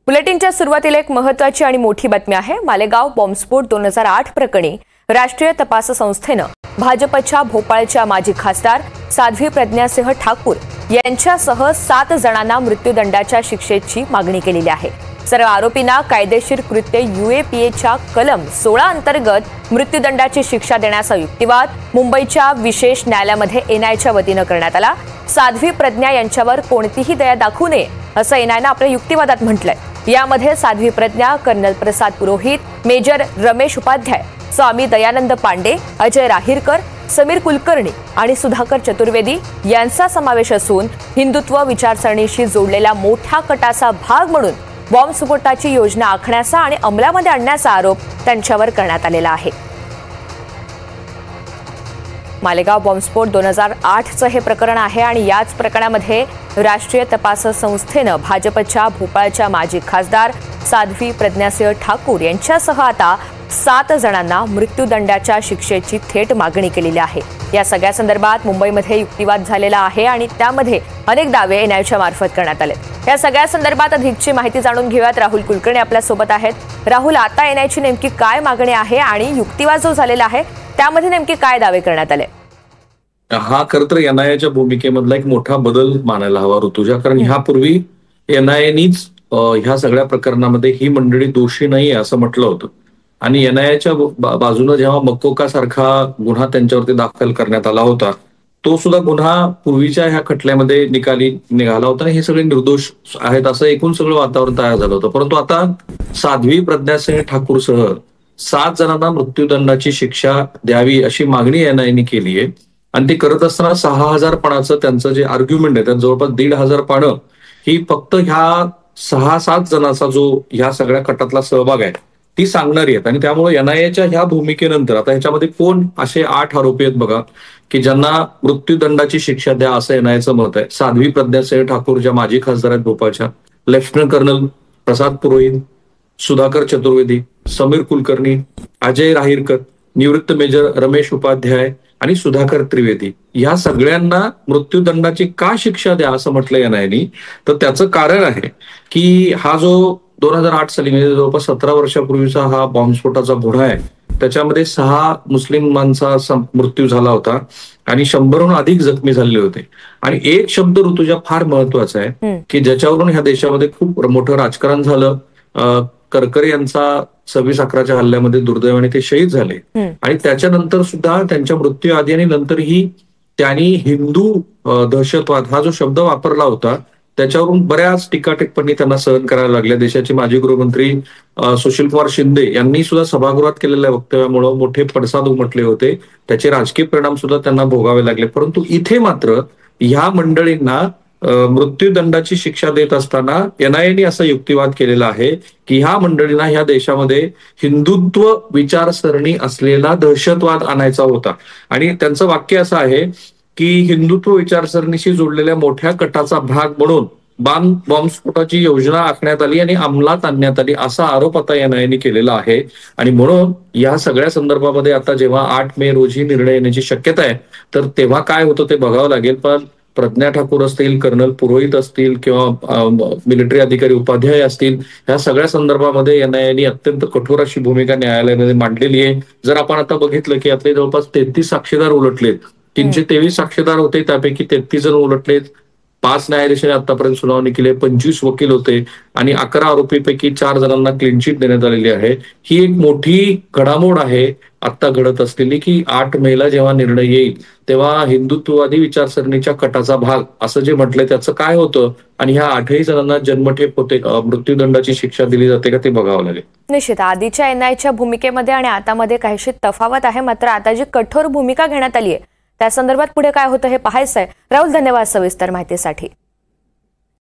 बुलेटिनच्या सुरुवातीला एक महत्त्वाची आणि मोठी बातमी आहे। मालेगाव बॉम्बस्फोट 2008 प्रकरणी राष्ट्रीय तपास संस्थेने भाजपच्या भोपाळच्या माजी खासदार साध्वी प्रज्ञा सिंह ठाकूर यांच्यासह 7 जणांना मृत्यूदंडाच्या शिक्षेची मागणी केलेली आहे। सर्व आरोपींना कायदेशीर कृत्य UAPAच्या कलम 16 अंतर्गत मृत्यूदंडाची शिक्षा देण्याचा युक्तिवाद मुंबईच्या विशेष न्यायालयामध्ये NIAच्या वतीने करण्यात आला। साध्वी प्रज्ञा यांच्यावर कोणतीही दया दाखवू नये असं NIAने आपल्या युक्तिवादात म्हटलंय। यामध्ये साध्वी प्रज्ञा, कर्नल प्रसाद पुरोहित, मेजर रमेश उपाध्याय, स्वामी दयानंद पांडे, अजय राहीरकर, समीर कुलकर्णी आणि सुधाकर चतुर्वेदी यांचा समावेश असून हिंदुत्व विचारसरणीशी जोडलेल्या मोठ्या कटाचा भाग म्हणून बॉम्बस्फोटाची योजना आखण्याचा आणि अंमलामध्ये आणण्याचा आरोप त्यांच्यावर करण्यात आलेला आहे। मालेगाव बॉम्बस्फोट 2008चं हे प्रकरण आहे आणि याच प्रकरणामध्ये राष्ट्रीय तपास संस्थेने भाजपच्या भोपाळच्या माजी खासदार साध्वी प्रज्ञा सिंह ठाकूर यांच्यासह आता 7 जणांना मृत्यूदंडाच्या शिक्षेची थेट मागणी केलेली आहे। या सगळ्या संदर्भात मुंबईमध्ये युक्तिवाद झालेला आहे आणि त्यामध्ये अनेक दावे NIAच्या मार्फत करण्यात आले। या सगळ्या संदर्भात अधिकची माहिती जाणून घेऊयात। राहुल कुलकर्णी आपल्या सोबत आहेत। राहुल, आता NIAची नेमकी काय मागणी आहे आणि युक्तिवाद जो झालेला आहे त्यामध्ये नेमके काय दावे करण्यात आले? हा खरं तर NIAच्या भूमिकेमधला एक मोठा बदल मानायला हवा ऋतुजा, कारण ह्यापूर्वी NIAनीच ह्या सगळ्या प्रकरणामध्ये ही मंडळी दोषी नाही असं म्हटलं होतं आणि NIAच्या बाजूने जेव्हा मकोका सारखा गुन्हा त्यांच्यावरती दाखल करण्यात आला होता तो सुद्धा गुन्हा पूर्वीच्या ह्या खटल्यामध्ये निकाली निघाला होता आणि हे सगळे निर्दोष आहेत असं एकूण सगळं वातावरण तयार झालं होतं। परंतु आता साध्वी प्रज्ञा सिंह ठाकूरसह 7 जणांना मृत्यूदंडाची शिक्षा द्यावी अशी मागणी NIAने केली आहे आणि ते करत असताना 6000 पानाचं त्यांचं जे आर्ग्युमेंट आहे त्यात जवळपास 1500 पानं ही फक्त ह्या 6-7 जणांचा जो ह्या सगळ्या कटातला सहभाग आहे ती सांगणारी आहेत आणि त्यामुळे NIAच्या ह्या भूमिकेनंतर आता ह्याच्यामध्ये कोण असे 8 आरोपी आहेत बघा की ज्यांना मृत्यूदंडाची शिक्षा द्या असं NIAचं मत आहे। साध्वी प्रज्ञा सिंह ठाकूर ज्या माजी खासदार आहेत भोपाळच्या, लेफ्टनंट कर्नल प्रसाद पुरोहित, सुधाकर चतुर्वेदी, समीर कुलकर्णी, अजय राहीरकर, निवृत्त मेजर रमेश उपाध्याय आणि सुधाकर त्रिवेदी या सगळ्यांना मृत्यूदंडाची का शिक्षा द्या असं म्हटलं NIAने, तर त्याचं कारण आहे की हा जो 2008 साली म्हणजे जवळपास 17 वर्षापूर्वीचा हा बॉम्बस्फोटाचा गुन्हा आहे त्याच्यामध्ये 6 मुस्लिमांचा मृत्यू झाला होता आणि 100हून अधिक जखमी झालेले होते। आणि एक शब्द ऋतुजा फार महत्वाचा आहे की ज्याच्यावरून ह्या देशामध्ये खूप मोठं राजकारण झालं। करकरे यांचा 26/11च्या हल्ल्यामध्ये दुर्दैवाने ते शहीद झाले आणि त्याच्यानंतर सुद्धा त्यांच्या मृत्यू आधी आणि नंतरही त्यांनी हिंदू दहशतवाद हा जो शब्द वापरला होता त्याच्यावरून बऱ्याच टीकाटिप्पणी त्यांना सहन करायला लागल्या। देशाचे माजी गृहमंत्री सुशीलकुमार शिंदे यांनी सुद्धा सभागृहात केलेल्या वक्तव्यामुळे मोठे पडसाद उमटले होते, त्याचे राजकीय परिणाम सुद्धा त्यांना भोगावे लागले। परंतु इथे मात्र ह्या मंडळींना मृत्यूदंडाची शिक्षा देत असताना NIAने असा युक्तिवाद केलेला आहे की ह्या मंडळींना ह्या देशामध्ये हिंदुत्व विचारसरणी असलेला दहशतवाद आणायचा होता आणि त्यांचं वाक्य असं आहे की हिंदुत्व विचारसरणीशी जोडलेल्या मोठ्या कटाचा भाग म्हणून बॉम्बस्फोटाची योजना आखण्यात आली आणि अंमलात आणण्यात आली असा आरोप आता NIAने केलेला आहे। आणि म्हणून या सगळ्या संदर्भामध्ये आता जेव्हा 8 मे रोजी निर्णय येण्याची शक्यता आहे तर तेव्हा काय होतं ते बघावं लागेल। पण प्रज्ञा ठाकूर असतील, कर्नल पुरोहित असतील किंवा मिलिटरी अधिकारी उपाध्याय असतील, ह्या सगळ्या संदर्भामध्ये NIAने अत्यंत कठोर अशी भूमिका न्यायालयामध्ये मांडलेली आहे। जर आपण आता बघितलं की यातले जवळपास 33 साक्षीदार उलटलेत, 323 साक्षीदार होते त्यापैकी 33 जण उलटलेत, 5 न्यायाधीशांनी आतापर्यंत सुनावणी केली, 25 वकील होते आणि 11 आरोपीपैकी 4 जणांना क्लीन चिट देण्यात आलेली आहे। ही एक मोठी घडामोड आहे आता घडत असलेली की 8 मेला जेव्हा निर्णय येईल तेव्हा हिंदुत्ववादी विचारसरणीच्या कटाचा भाग असं जे म्हटलंय त्याचं काय होतं आणि ह्या 8ही जणांना जन्मठेप होते, मृत्यूदंडाची शिक्षा दिली जाते का ते बघावं लागेल। निश्चित आधीच्या NIAच्या भूमिकेमध्ये आणि आतामध्ये काहीशी तफावत आहे, मात्र आता जी कठोर भूमिका घेण्यात आली आहे त्या संदर्भात पुढे काय होतं हे पाहायचं आहे। राहुल, धन्यवाद सविस्तर माहितीसाठी।